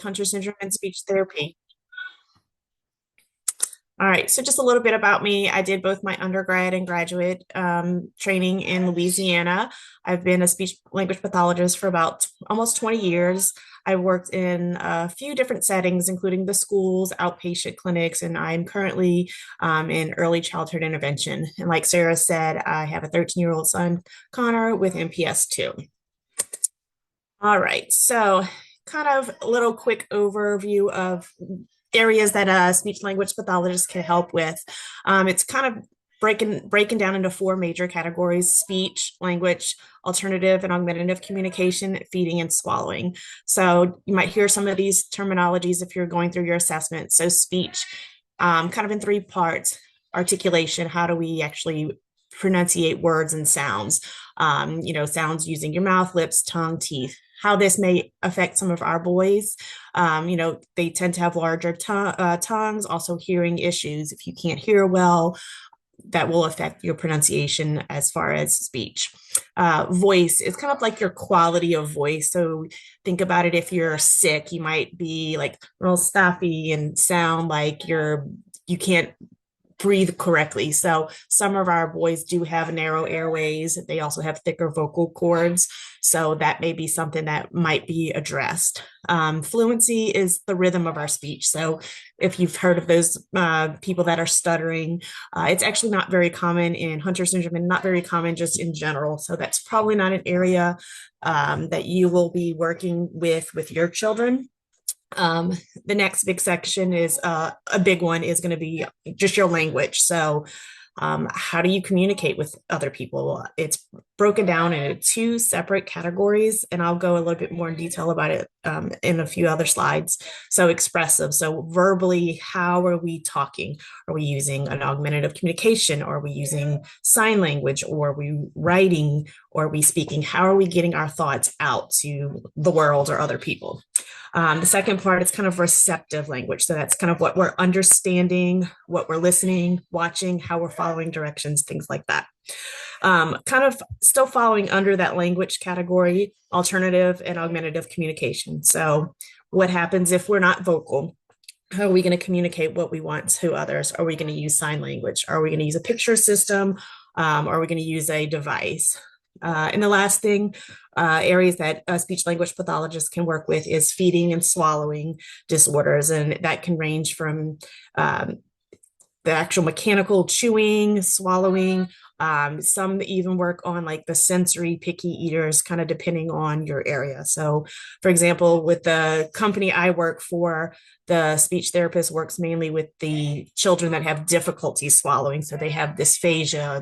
Hunter syndrome and speech therapy. All right, so just a little bit about me. I did both my undergrad and graduate training in Louisiana. I've been a speech language pathologist for about almost 20 years. I worked in a few different settings, including the schools, outpatient clinics, and I'm currently in early childhood intervention. And like Sarah said, I have a 13-year-old son, Connor, with MPS 2. All right, so kind of a little quick overview of areas that a speech language pathologist can help with. It's kind of breaking down into four major categories: speech, language, alternative and augmentative communication, feeding, and swallowing. So you might hear some of these terminologies if you're going through your assessment. So speech, kind of in three parts: articulation, how do we actually pronunciate words and sounds, sounds using your mouth, lips, tongue, teeth. How this may affect some of our boys. They tend to have larger tongues, also hearing issues. If you can't hear well, that will affect your pronunciation as far as speech. Voice is kind of like your quality of voice. So think about it. If you're sick, you might be like real stuffy and sound like you can't breathe correctly. So some of our boys do have narrow airways. They also have thicker vocal cords. So that may be something that might be addressed. Fluency is the rhythm of our speech. So if you've heard of those people that are stuttering, it's actually not very common in Hunter syndrome and not very common just in general. So that's probably not an area that you will be working with your children. The next big section is a big one is going to be just your language. So how do you communicate with other people? It's broken down into two separate categories, and I'll go a little bit more in detail about it in a few other slides. So expressive, so verbally, how are we talking? Are we using an augmentative communication? Or are we using sign language? Or are we writing? Or are we speaking? How are we getting our thoughts out to the world or other people? The second part is kind of receptive language. So that's kind of what we're understanding, what we're listening, watching, how we're following directions, things like that. Kind of still following under that language category, alternative and augmentative communication. So what happens if we're not vocal? How are we going to communicate what we want to others? Are we going to use sign language? Are we going to use a picture system? Are we going to use a device? And the last thing, areas that speech language pathologists can work with is feeding and swallowing disorders. And that can range from the actual mechanical chewing, swallowing. Some even work on like the sensory picky eaters, kind of depending on your area. So, for example, with the company I work for, the speech therapist works mainly with the children that have difficulty swallowing. So they have dysphagia,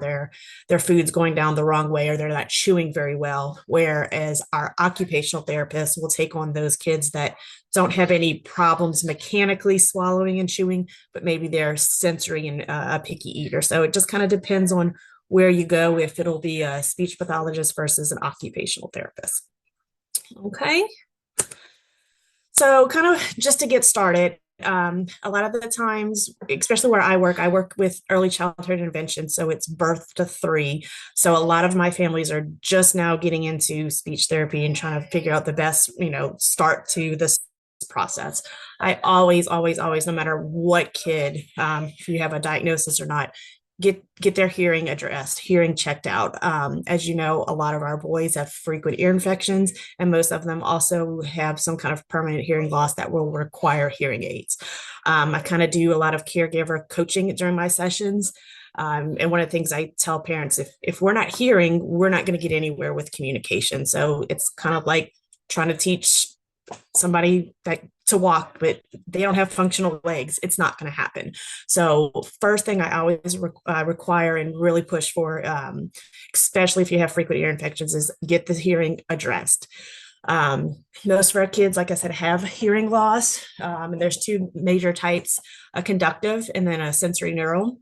their food's going down the wrong way, or they're not chewing very well. Whereas our occupational therapist will take on those kids that don't have any problems mechanically swallowing and chewing, but maybe they're sensory and a picky eater. So it just kind of depends on where you go, if it'll be a speech pathologist versus an occupational therapist. Okay. So kind of just to get started, a lot of the times, especially where I work with early childhood intervention. So it's birth to 3. So a lot of my families are just now getting into speech therapy and trying to figure out the best, start to this process. I always, no matter what kid, if you have a diagnosis or not, get their hearing addressed, hearing checked out. As you know, a lot of our boys have frequent ear infections, and most of them also have some kind of permanent hearing loss that will require hearing aids. I kind of do a lot of caregiver coaching during my sessions. And one of the things I tell parents, if we're not hearing, we're not going to get anywhere with communication. So it's kind of like trying to teach somebody to walk, but they don't have functional legs. It's not going to happen. So first thing I always require and really push for, especially if you have frequent ear infections, is get the hearing addressed. Most of our kids, like I said, have hearing loss. And there's two major types: a conductive and then a sensory neural.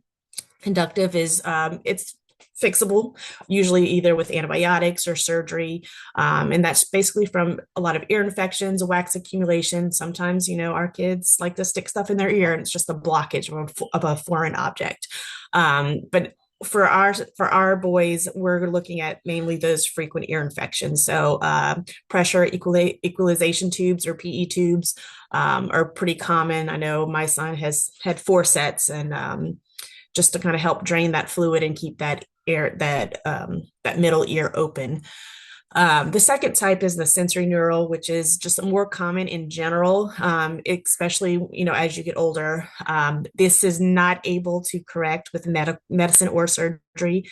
Conductive is it's fixable, usually either with antibiotics or surgery. And that's basically from a lot of ear infections, wax accumulation. Sometimes, our kids like to stick stuff in their ear and it's just a blockage of a foreign object. But For our boys, we're looking at mainly those frequent ear infections. So pressure equalization tubes or PE tubes are pretty common. I know my son has had 4 sets, and just to kind of help drain that fluid and keep that air that middle ear open. The second type is the sensory neural, which is just more common in general, especially as you get older. This is not able to correct with medicine or surgery.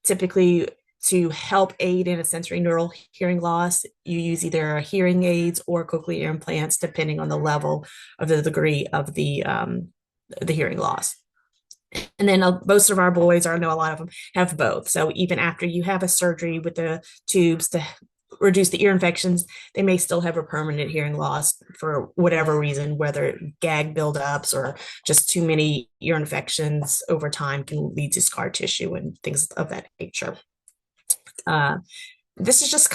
Typically, to help aid in a sensory neural hearing loss, you use either hearing aids or cochlear implants, depending on the level of the degree of the hearing loss. And then most of our boys, or I know a lot of them, have both. So even after you have a surgery with the tubes to reduce the ear infections, they may still have a permanent hearing loss for whatever reason, whether gag buildups or just too many ear infections over time can lead to scar tissue and things of that nature. Uh, this is just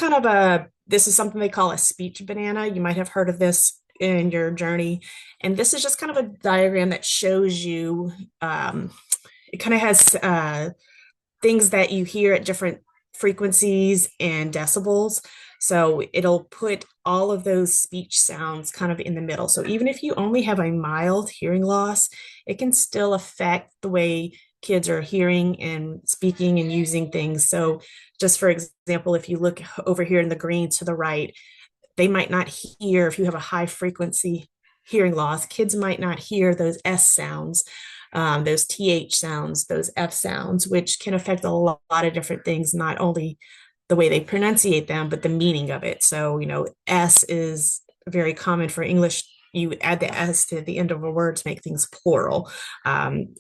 this is something they call a speech banana. You might have heard of this in your journey. And this is just kind of a diagram that shows you, it kind of has things that you hear at different frequencies and decibels. So it'll put all of those speech sounds kind of in the middle. So even if you only have a mild hearing loss, it can still affect the way kids are hearing and speaking and using things. So just for example, if you look over here in the green to the right, they might not hear, if you have a high frequency hearing loss, kids might not hear those S sounds, those TH sounds, those F sounds, which can affect a lot of different things, not only the way they pronunciate them, but the meaning of it. So, S is very common for English. You add the S to the end of a word to make things plural.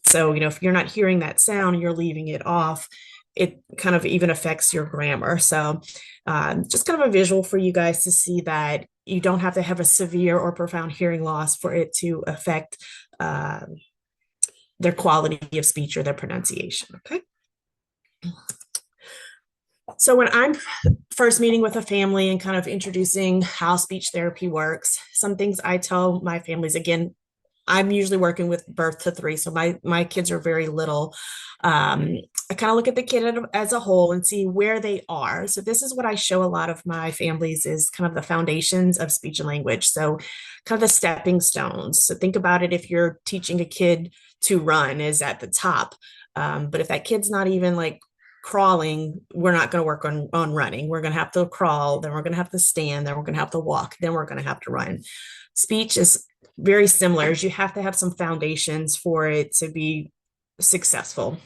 So, if you're not hearing that sound, you're leaving it off. It kind of even affects your grammar. So, just kind of a visual for you guys to see that you don't have to have a severe or profound hearing loss for it to affect their quality of speech or their pronunciation. Okay. So when I'm first meeting with a family and kind of introducing how speech therapy works, some things I tell my families, again, I'm usually working with birth to 3, so my kids are very little. I kind of look at the kid as a whole and see where they are. So this is what I show a lot of my families is kind of the foundations of speech and language. So kind of the stepping stones. So think about it, if you're teaching a kid to run is at the top. But if that kid's not even like crawling, we're not going to work on running. We're going to have to crawl, then we're going to have to stand, then we're going to have to walk, then we're going to have to run. Speech is very similar. You have to have some foundations for it to be successful.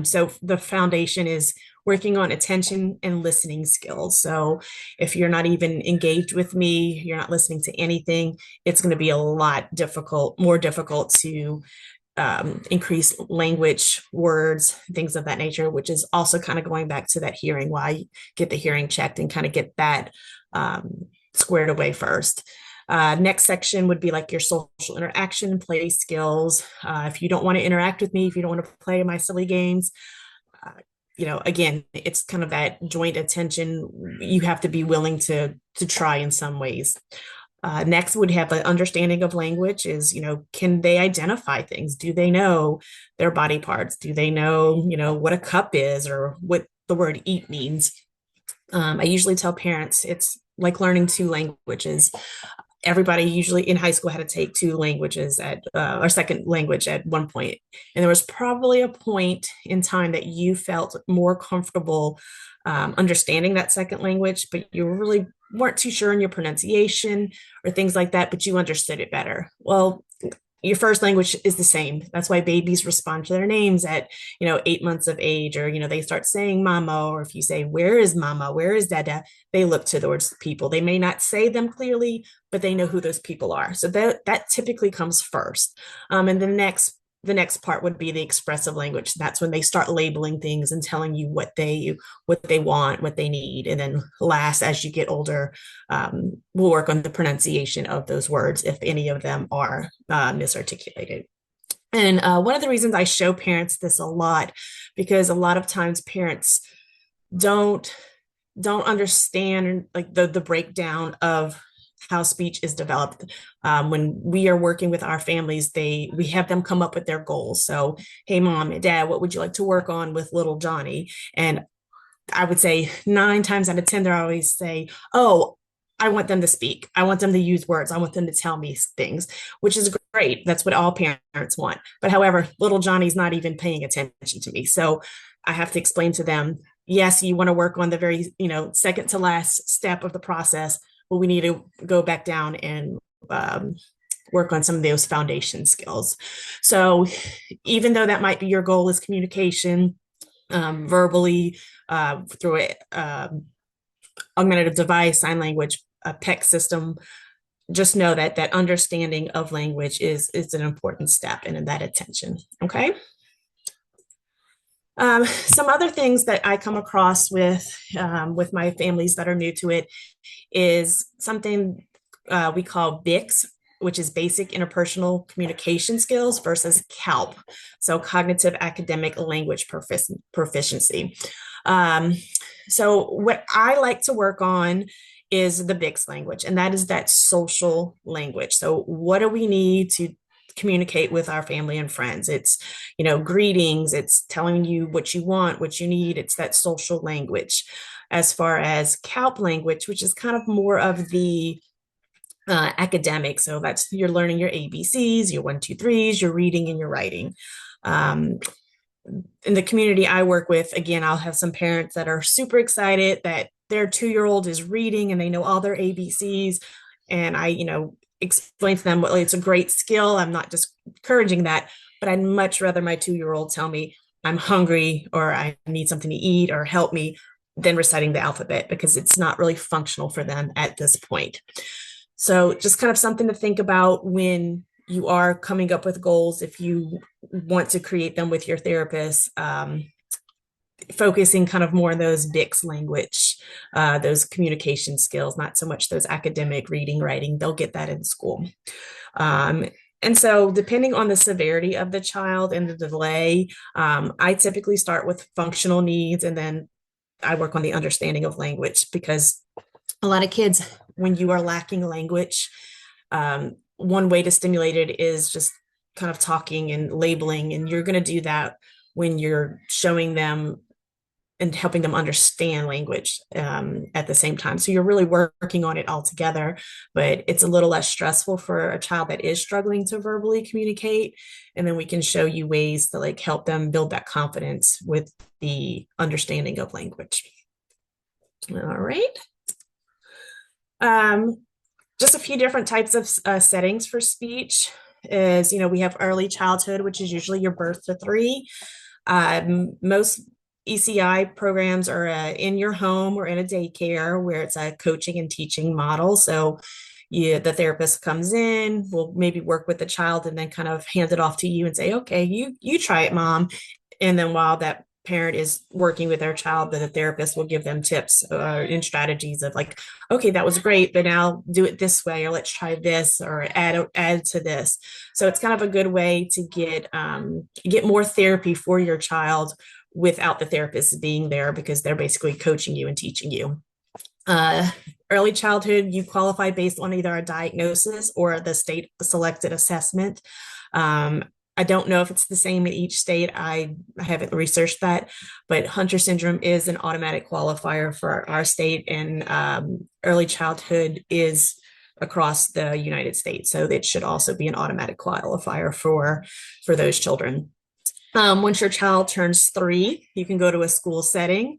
So the foundation is working on attention and listening skills. So if you're not even engaged with me, you're not listening to anything, it's going to be a lot more difficult to increase language, words, things of that nature, which is also kind of going back to that hearing, why you get the hearing checked and kind of get that squared away first. Next section would be like your social interaction, play skills. If you don't want to interact with me, if you don't want to play my silly games, again, it's kind of that joint attention. You have to be willing to try in some ways. Next would have an understanding of language is, can they identify things? Do they know their body parts? Do they know, what a cup is or what the word eat means? I usually tell parents it's like learning 2 languages. Everybody usually in high school had to take 2 languages or second language at one point. And there was probably a point in time that you felt more comfortable understanding that second language, but you really weren't too sure in your pronunciation or things like that, but you understood it better. Well, your first language is the same. That's why babies respond to their names at, 8 months of age, or, they start saying mama, or if you say, where is mama? Where is dada? They look towards people. They may not say them clearly, but they know who those people are. So that typically comes first. And the next part would be the expressive language. That's when they start labeling things and telling you what they want, what they need. And then last, as you get older, we'll work on the pronunciation of those words if any of them are misarticulated. And one of the reasons I show parents this a lot, because a lot of times parents don't understand like the breakdown of how speech is developed. When we are working with our families, we have them come up with their goals. So, hey, mom and dad, what would you like to work on with little Johnny? And I would say 9 times out of 10, they're always say, oh, I want them to speak. I want them to use words. I want them to tell me things, which is great. That's what all parents want. But however, little Johnny's not even paying attention to me. So I have to explain to them, yes, you want to work on the very, second to last step of the process, but we need to go back down and work on some of those foundation skills. So even though that might be your goal is communication, verbally, through it, augmentative device, sign language, a PEC system, just know that that understanding of language is an important step in that attention. Okay. Some other things that I come across with my families that are new to it is something we call BICS, which is basic interpersonal communication skills, versus CALP, so cognitive academic language proficiency. So what I like to work on is the BICS language, and that is that social language. So what do we need to communicate with our family and friends? It's, greetings, it's telling you what you want, what you need. It's that social language. As far as CALP language, which is kind of more of the academic. So that's, you're learning your ABCs, your 1, 2, 3s, your reading and your writing. In the community I work with, again, I'll have some parents that are super excited that their 2-year-old is reading and they know all their ABCs. And I, explain to them, well, it's a great skill. I'm not discouraging that, but I'd much rather my 2-year-old tell me I'm hungry or I need something to eat or help me than reciting the alphabet, because it's not really functional for them at this point. So just kind of something to think about when you are coming up with goals, if you want to create them with your therapist, focusing kind of more on those BICS language, those communication skills, not so much those academic reading, writing. They'll get that in school. And so depending on the severity of the child and the delay, I typically start with functional needs, and then I work on the understanding of language, because a lot of kids, when you are lacking language, one way to stimulate it is just kind of talking and labeling. And you're going to do that when you're showing them and helping them understand language at the same time. So you're really working on it all together, but it's a little less stressful for a child that is struggling to verbally communicate. And then we can show you ways to help them build that confidence with the understanding of language. All right. Just a few different types of settings for speech is, we have early childhood, which is usually your birth to 3. Most ECI programs are in your home or in a daycare where it's a coaching and teaching model. So the therapist comes in, will maybe work with the child and then kind of hand it off to you and say, okay, you try it, mom. And then while that parent is working with their child, the therapist will give them tips and strategies of okay, that was great, but now do it this way, or let's try this, or add to this. So it's kind of a good way to get more therapy for your child without the therapist being there, because they're basically coaching you and teaching you. Early childhood, you qualify based on either a diagnosis or the state selected assessment. I don't know if it's the same in each state. I haven't researched that, but Hunter syndrome is an automatic qualifier for our state, and early childhood is across the United States. So it should also be an automatic qualifier for those children. Once your child turns 3, you can go to a school setting.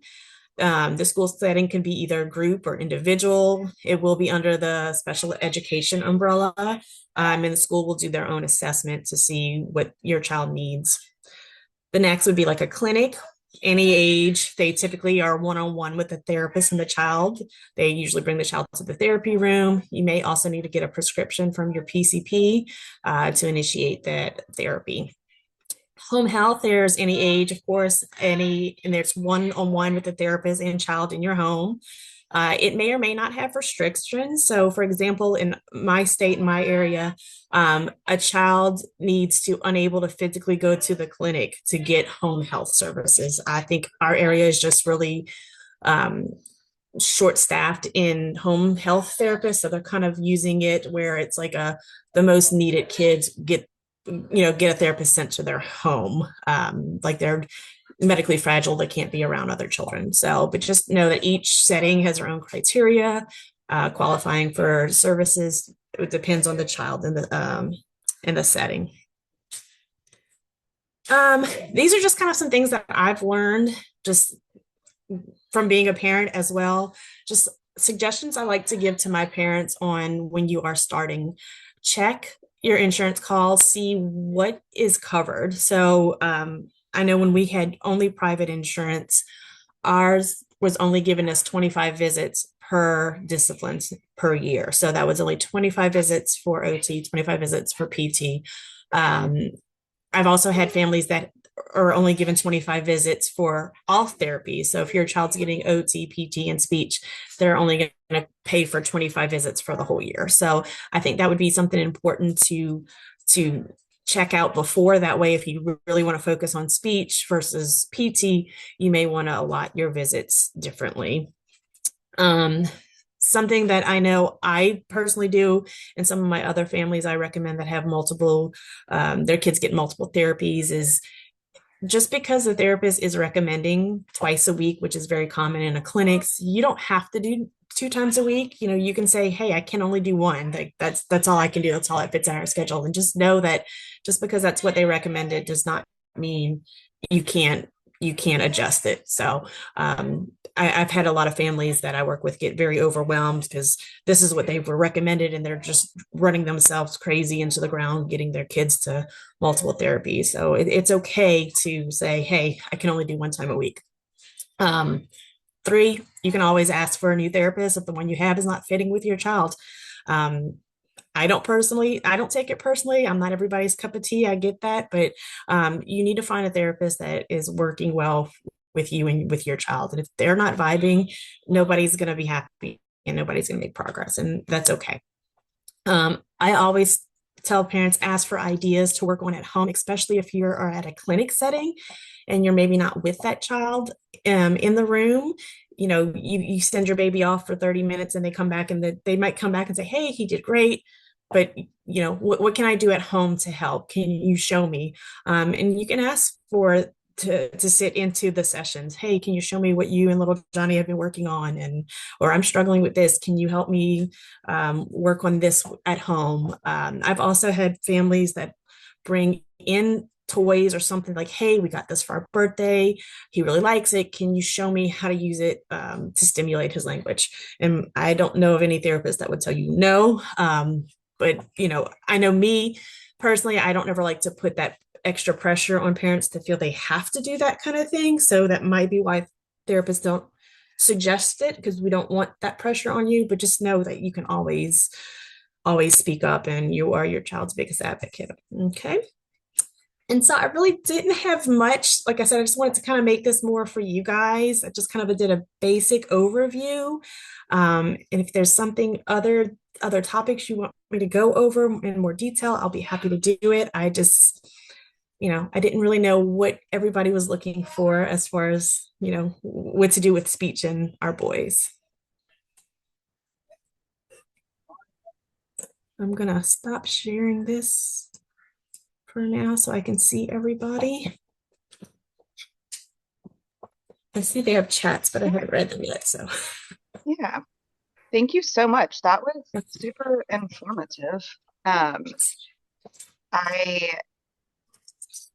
The school setting can be either group or individual. It will be under the special education umbrella. And the school will do their own assessment to see what your child needs. The next would be like a clinic. Any age, they typically are one-on-one with the therapist and the child. They usually bring the child to the therapy room. You may also need to get a prescription from your PCP to initiate that therapy. Home health, there's any age, of course, and there's one-on-one with the therapist and child in your home. It may or may not have restrictions. So for example, in my state, in my area, a child needs to unable to physically go to the clinic to get home health services. I think our area is just really short-staffed in home health therapists, so they're kind of using it where it's like the most needed kids get a therapist sent to their home, like they're medically fragile, they can't be around other children. So, but just know that each setting has their own criteria. Qualifying for services, it depends on the child in the setting. These are just kind of some things that I've learned just from being a parent as well. Just suggestions I like to give to my parents on when you are starting. Check your insurance calls, see what is covered. So I know when we had only private insurance, ours was only giving us 25 visits per disciplines per year. So that was only 25 visits for OT, 25 visits for PT. Um, I've also had families that are only given 25 visits for all therapy. So if your child's getting OT, PT, and speech, they're only going to pay for 25 visits for the whole year. So I think that would be something important to check out before. That way, if you really want to focus on speech versus PT, you may want to allot your visits differently. Something that I know I personally do, and some of my other families I recommend that have multiple, their kids get multiple therapies, is just because the therapist is recommending twice a week, which is very common in a clinic, you don't have to do 2 times a week. You can say, hey, I can only do one. Like that's all I can do. That's all that fits in our schedule. And just know that just because that's what they recommended does not mean you can't you can't adjust it. So I've had a lot of families that I work with get very overwhelmed because this is what they were recommended, and they're just running themselves crazy into the ground, getting their kids to multiple therapies. So it's okay to say, hey, I can only do 1 time a week. 3, you can always ask for a new therapist if the one you have is not fitting with your child. Um, I don't take it personally. I'm not everybody's cup of tea. I get that, but you need to find a therapist that is working well with you and with your child. And if they're not vibing, nobody's going to be happy and nobody's going to make progress, and that's okay. I always tell parents, ask for ideas to work on at home, especially if you are at a clinic setting and you're maybe not with that child in the room. You send your baby off for 30 minutes and they come back, and they might come back and say, hey, he did great. But what can I do at home to help? Can you show me? And you can ask for to sit into the sessions. Hey, can you show me what you and little Johnny have been working on? Or I'm struggling with this. Can you help me work on this at home? I've also had families that bring in toys or something like, hey, we got this for our birthday. He really likes it. Can you show me how to use it to stimulate his language? And I don't know of any therapist that would tell you no. But I know me personally, I don't ever like to put that extra pressure on parents to feel they have to do that kind of thing. So that might be why therapists don't suggest it, because we don't want that pressure on you. But just know that you can always speak up, and you are your child's biggest advocate. Okay. And so I really didn't have much. Like I said, I just wanted to kind of make this more for you guys. I just kind of did a basic overview. And if there's something other topics you want me to go over in more detail, I'll be happy to do it. I just, I didn't really know what everybody was looking for as far as, what to do with speech in our boys. I'm gonna stop sharing this for now so I can see everybody. I see they have chats, but I haven't read them yet. So Yeah. Thank you so much. That was super informative. I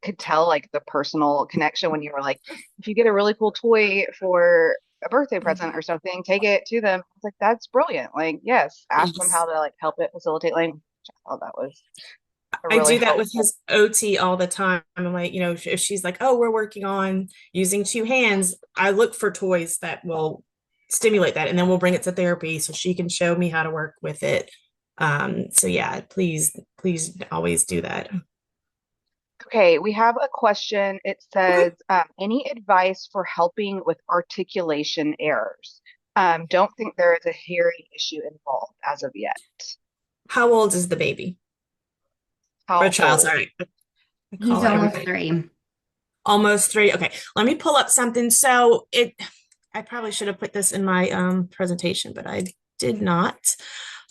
could tell like the personal connection when you were like, if you get a really cool toy for a birthday present or something, take it to them. It's like, that's brilliant. Like, yes, ask them how yes. to like help it facilitate language. Oh, that was a I really do that with helpful. his OT all the time. I'm like, if she's like, oh, we're working on using 2 hands, I look for toys that will stimulate that, and then we'll bring it to therapy so she can show me how to work with it. So yeah, please always do that. Okay, we have a question. It Okay. says, any advice for helping with articulation errors? Don't think there is a hearing issue involved as of yet. How old is the baby or How child? old? Sorry, I He's call almost everybody three. almost 3. Okay, let me pull up something. So I probably should have put this in my presentation, but I did not.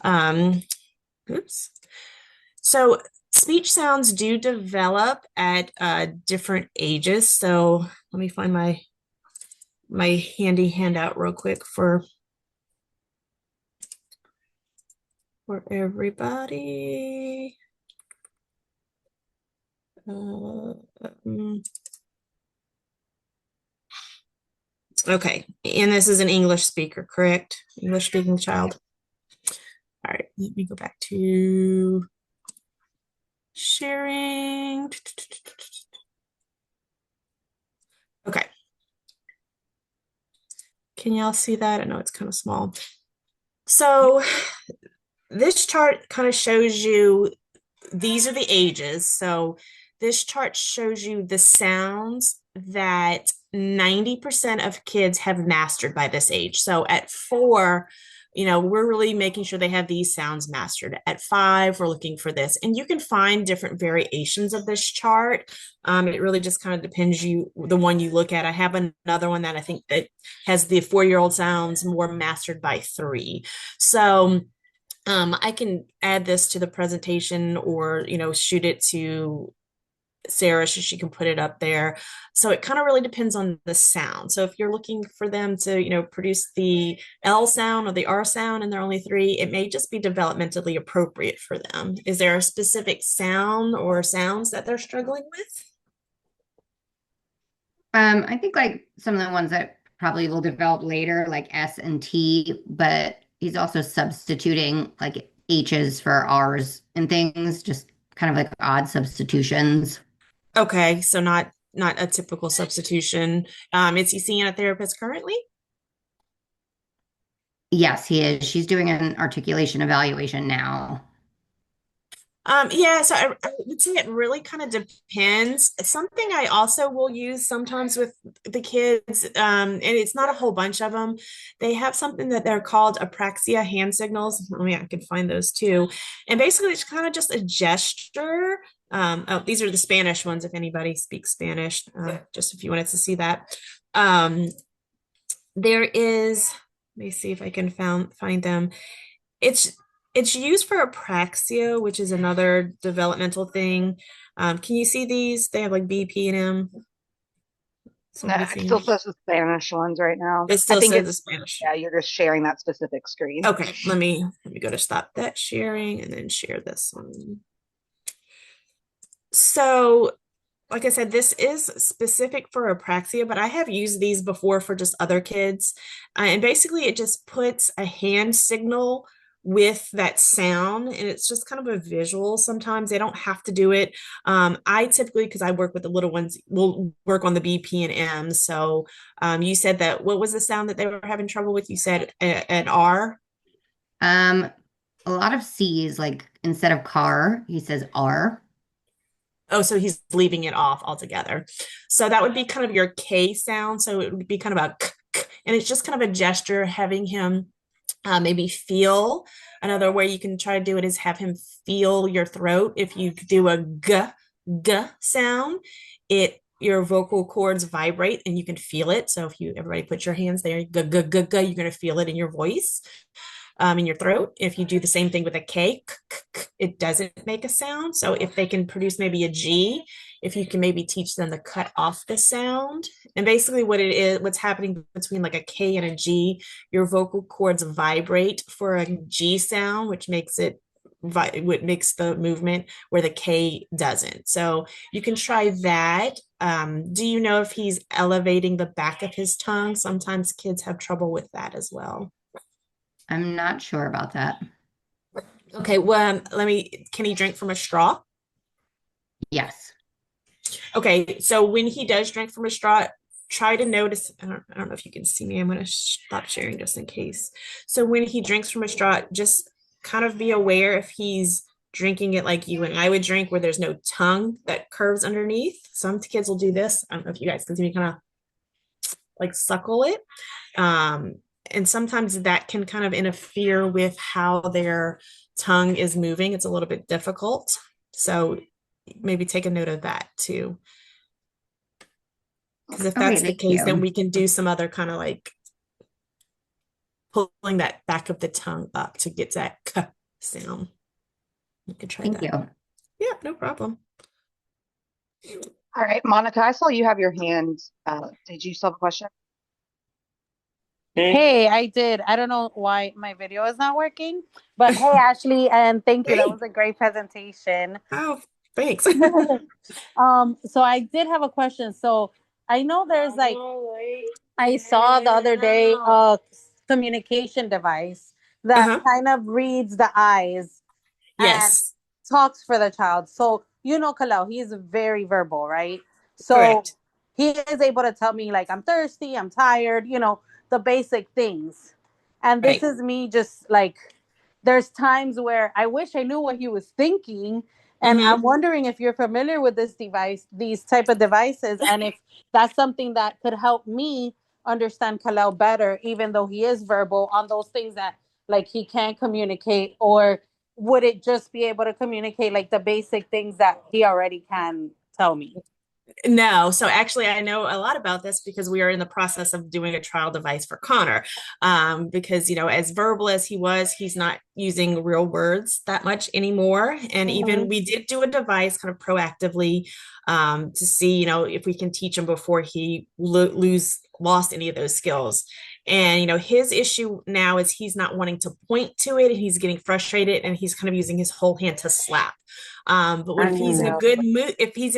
Um, oops. So speech sounds do develop at different ages. So let me find my handy handout real quick for everybody. Um, okay, and this is an English speaker, correct? English speaking child. All right, let me go back to sharing. Okay, can y'all see that? I know it's kind of small. So this chart kind of shows you these are the ages. So this chart shows you the sounds that 90% of kids have mastered by this age. So at 4, we're really making sure they have these sounds mastered. At 5, we're looking for this. And you can find different variations of this chart. It really just kind of depends the one you look at. I have another one that I think that has the 4-year-old sounds more mastered by 3. So I can add this to the presentation or, shoot it to Sarah so she can put it up there. So it kind of really depends on the sound. So if you're looking for them to, produce the L sound or the R sound and they're only 3, it may just be developmentally appropriate for them. Is there a specific sound or sounds that they're struggling with? I think like some of the ones that probably will develop later, like S and T, but he's also substituting like H's for R's and things, just kind of like odd substitutions. Okay, so not a typical substitution. Is he seeing a therapist currently? Yes, he is. She's doing an articulation evaluation now. Yeah, so I would say it really kind of depends. Something I also will use sometimes with the kids, and it's not a whole bunch of them. They have something that they're called apraxia hand signals. I mean, I could find those too. And basically, it's kind of just a gesture. Oh, these are the Spanish ones, if anybody speaks Spanish, just if you wanted to see that. There is, let me see if I can find them. It's it's used for apraxia, which is another developmental thing. Can you see these? They have like B, P, and M. Nah, Somebody it see still them? says the Spanish ones right now. It I still think says it's, the Spanish. yeah, you're just sharing that specific screen. Okay, let me go to stop that sharing and then share this one. So like I said, this is specific for apraxia, but I have used these before for just other kids. And basically, it just puts a hand signal with that sound, and it's just kind of a visual sometimes. They don't have to do it. I typically, because I work with the little ones, will work on the B, P, and M. So you said that what was the sound that they were having trouble with? You said an R. Um, a lot of C's, like instead of car, he says R. Oh, so he's leaving it off altogether. So that would be kind of your K sound. So it would be kind of a k, k, and it's just kind of a gesture having him maybe feel. Another way you can try to do it is have him feel your throat. If you do a g sound, your vocal cords vibrate and you can feel it. So if you everybody put your hands there, g g g g, you're going to feel it in your voice, in your throat. If you do the same thing with a K, it doesn't make a sound. So if they can produce maybe a G, if you can maybe teach them to cut off the sound. And basically what it is, what's happening between like a K and a G, your vocal cords vibrate for a G sound, which makes it what makes the movement where the K doesn't. So you can try that. Do you know if he's elevating the back of his tongue? Sometimes kids have trouble with that as well. I'm not sure about that. Okay, well, can he drink from a straw? Yes. Okay, so when he does drink from a straw, try to notice. I don't know if you can see me. I'm going to stop sharing just in case. So when he drinks from a straw, just kind of be aware if he's drinking it like you and I would drink, where there's no tongue that curves underneath. Some kids will do this. I don't know if you guys can see me kind of like suckle it. Um, and sometimes that can kind of interfere with how their tongue is moving. It's a little bit difficult. So maybe take a note of that too. Because if Okay, that's the thank case, then you. we can do some other kind of like pulling that back of the tongue up to get that k sound. You could try Thank that. you. Yeah, no problem. All right, Monica, I saw you have your hand. Did you still have a question? Hey, I did. I don't know why my video is not working, but hey, Ashley, and thank you. That Hey. was a great presentation. Oh, thanks. So I did have a question. So I know there's like, I saw the other day a communication device that Uh-huh. kind of reads the eyes and Yes, talks for the child. So, you know, Kalel, he's very verbal, right? So correct. he is able to tell me, like, I'm thirsty, I'm tired, you know, the basic things. And this Right. is me just like, there's times where I wish I knew what he was thinking. And Mm-hmm. I'm wondering if you're familiar with this device, these type of devices, and if that's something that could help me understand Kalel better, even though he is verbal on those things that like he can't communicate, or would it just be able to communicate like the basic things that he already can tell me? No, so actually, I know a lot about this because we are in the process of doing a trial device for Connor. Because, as verbal as he was, he's not using real words that much anymore. And even Mhm. we did do a device kind of proactively to see, if we can teach him before he lost any of those skills. And, his issue now is he's not wanting to point to it and he's getting frustrated and he's kind of using his whole hand to slap. But when if he's in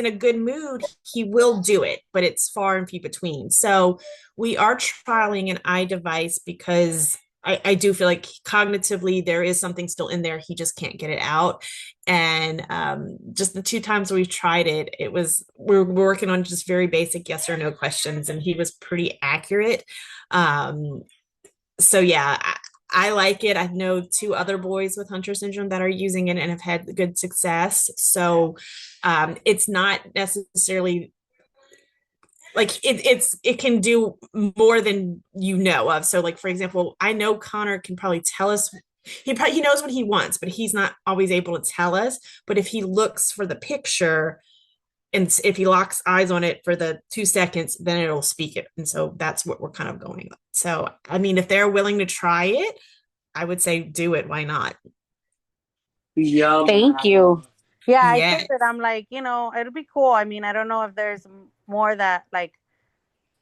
a Mm. good mood, he will do it, but it's far and few between. So we are trialing an eye device because I do feel like cognitively there is something still in there. He just can't get it out. And just the two times we've tried it, we're working on just very basic yes or no questions, and he was pretty accurate. Um, so yeah, I like it. I know two other boys with Hunter syndrome that are using it and have had good success. So it's not necessarily like it can do more than you know of. So like for example, I know Connor can probably tell us he knows what he wants, but he's not always able to tell us. But if he looks for the picture and if he locks eyes on it for the 2 seconds, then it'll speak it. And so that's what we're kind of going on. So I mean, if they're willing to try it, I would say do it. Why not? Thank you. Yeah, I Yeah. figured I'm like, you know, it'll be cool. I mean, I don't know if there's more that like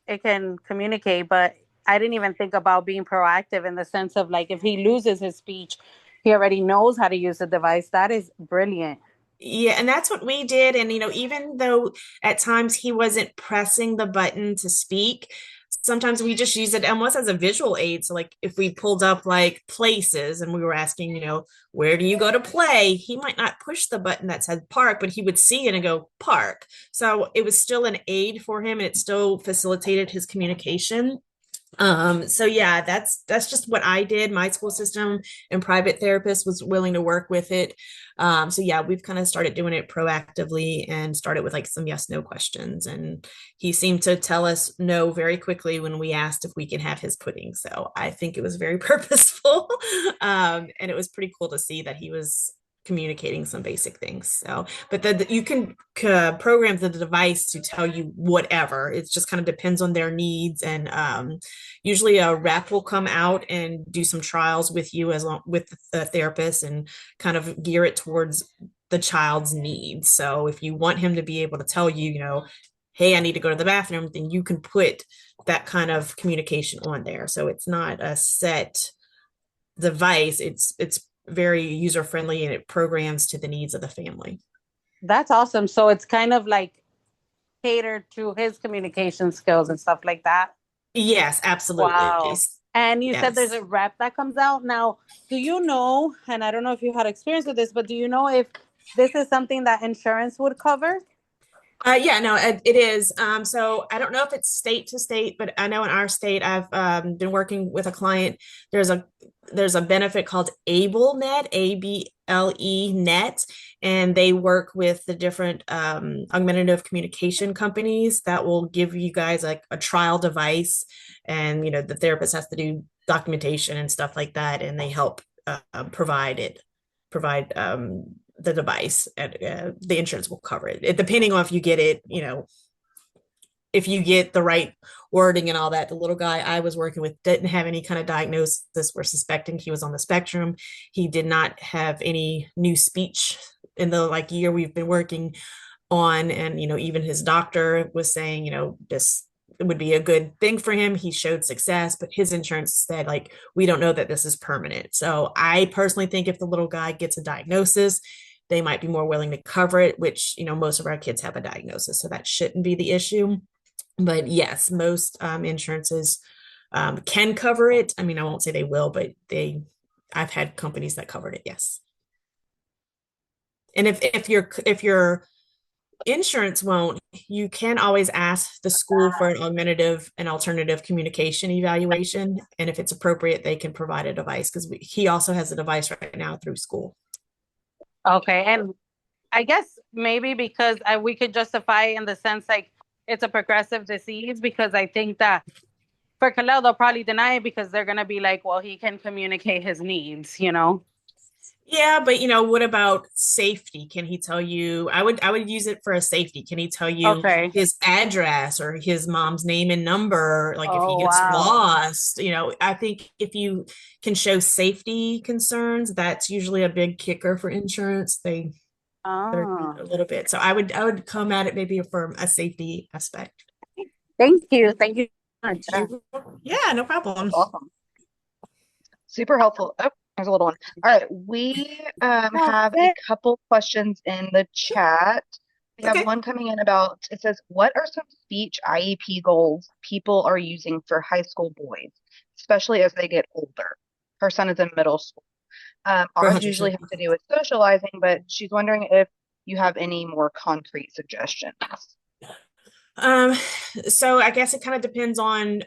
it can communicate, but I didn't even think about being proactive in the sense of like if he loses his speech, he already knows how to use the device. That is brilliant. Yeah, and that's what we did. And, even though at times he wasn't pressing the button to speak, sometimes we just use it almost as a visual aid. So, like, if we pulled up like places and we were asking, where do you go to play? He might not push the button that said park, but he would see it and go park. So it was still an aid for him and it still facilitated his communication. So yeah, that's just what I did. My school system and private therapist was willing to work with it. So yeah, we've kind of started doing it proactively and started with like some yes no questions, and he seemed to tell us no very quickly when we asked if we can have his pudding. So I think it was very purposeful. And it was pretty cool to see that he was communicating some basic things. So, but you can program the device to tell you whatever. It just kind of depends on their needs, and usually a rep will come out and do some trials with you as long with the therapist and kind of gear it towards the child's needs. So if you want him to be able to tell you, hey, I need to go to the bathroom, then you can put that kind of communication on there. So it's not a set device. It's very user friendly and it programs to the needs of the family. That's awesome. So it's kind of like catered to his communication skills and stuff like that. Yes, absolutely. Wow. And you said there's Yes. a rep that comes out. Now, do you know, and I don't know if you had experience with this, but do you know if this is something that insurance would cover? Yeah, no, it is. So I don't know if it's state to state, but I know in our state, I've been working with a client. There's a there's a benefit called AbleNet, ABLE net, and they work with the different augmentative communication companies that will give you guys like a trial device, and the therapist has to do documentation and stuff like that, and they help provide the device, and the insurance will cover it. Depending on if you get it, if you get the right wording and all that. The little guy I was working with didn't have any kind of diagnosis. We're suspecting he was on the spectrum. He did not have any new speech in the like year we've been working on. And, even his doctor was saying, this would be a good thing for him. He showed success, but his insurance said, like, we don't know that this is permanent. So I personally think if the little guy gets a diagnosis, they might be more willing to cover it, which, most of our kids have a diagnosis. So that shouldn't be the issue. But yes, most insurances can cover it. I mean, I won't say they will, but I've had companies that covered it. Yes. And if your insurance won't, you can always ask the school for an alternative communication evaluation. And if it's appropriate, they can provide a device, because he also has a device right now through school. Okay. And I guess maybe because we could justify in the sense like it's a progressive disease, because I think that for Kalel, they'll probably deny it because they're going to be like, well, he can communicate his needs, Yeah, but what about safety? Can he tell you? I would use it for a safety. Can he tell you Okay. his address or his mom's name and number? Like if he Oh, gets wow. lost, I think if you can show safety concerns, that's usually a big kicker for insurance. They're Oh, a little bit. So I would come at it maybe from a safety aspect. thank you. Thank you so much. Yeah, no problem. Awesome. Super helpful. Oh, there's a little one. All right. We have a couple questions in the chat. We have Okay. one coming in about, it says, what are some speech IEP goals people are using for high school boys, especially as they get older? Her son is in middle school. Ours usually have to do with socializing, but she's wondering if you have any more concrete suggestions. So I guess it kind of depends on,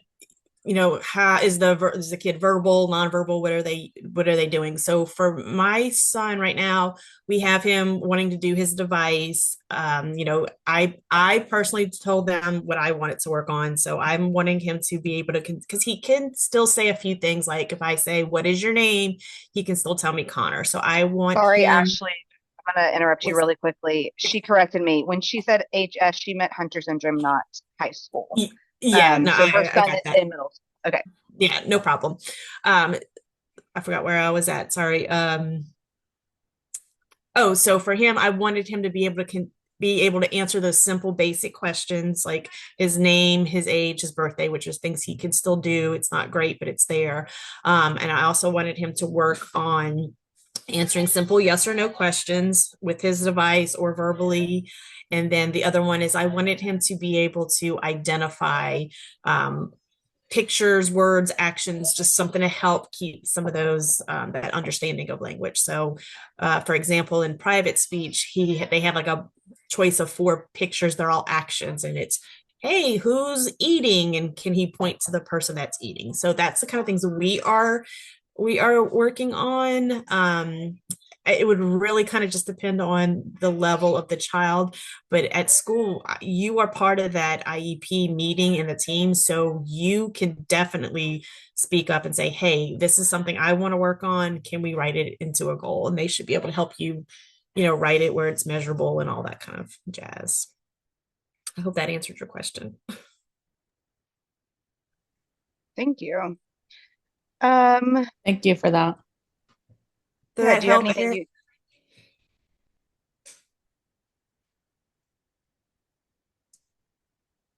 how is the kid verbal, nonverbal? What are they doing? So for my son right now, we have him wanting to do his device. I personally told them what I wanted to work on. So I'm wanting him to be able to, because he can still say a few things. Like if I say, "What is your name?" he can still tell me Connor. So I want Sorry, him. Ashley, I'm going to interrupt you really quickly. She corrected me. When she said HS, she meant Hunter syndrome, not high school. Yeah, no, so her I son got is that. in middle school. Okay. Yeah, no problem. I forgot where I was at. Sorry. So for him, I wanted him to be able to answer those simple, basic questions like his name, his age, his birthday, which is things he can still do. It's not great, but it's there. And I also wanted him to work on answering simple yes or no questions with his device or verbally. And then the other one is I wanted him to be able to identify pictures, words, actions, just something to help keep some of those that understanding of language. So, for example, in private speech, they have like a choice of 4 pictures. They're all actions, and it's, hey, who's eating, and can he point to the person that's eating? So that's the kind of things we are working on. It would really kind of just depend on the level of the child, but at school you are part of that IEP meeting in the team, so you can definitely speak up and say, hey, this is something I want to work on, can we write it into a goal? And they should be able to help you write it where it's measurable and all that kind of jazz. I hope that answered your question. Thank you. Thank you for that. Does Yeah, that do you have help? anything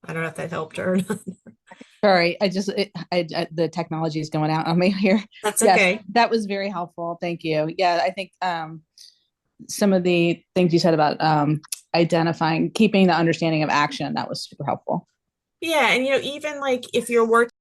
I don't know if that helped or not. Sorry, the technology is going out on me here. That's Yes, okay. that was very helpful. Thank you. Yeah, I think some of the things you said about keeping the understanding of action, that was super helpful. Yeah, and even like if you're working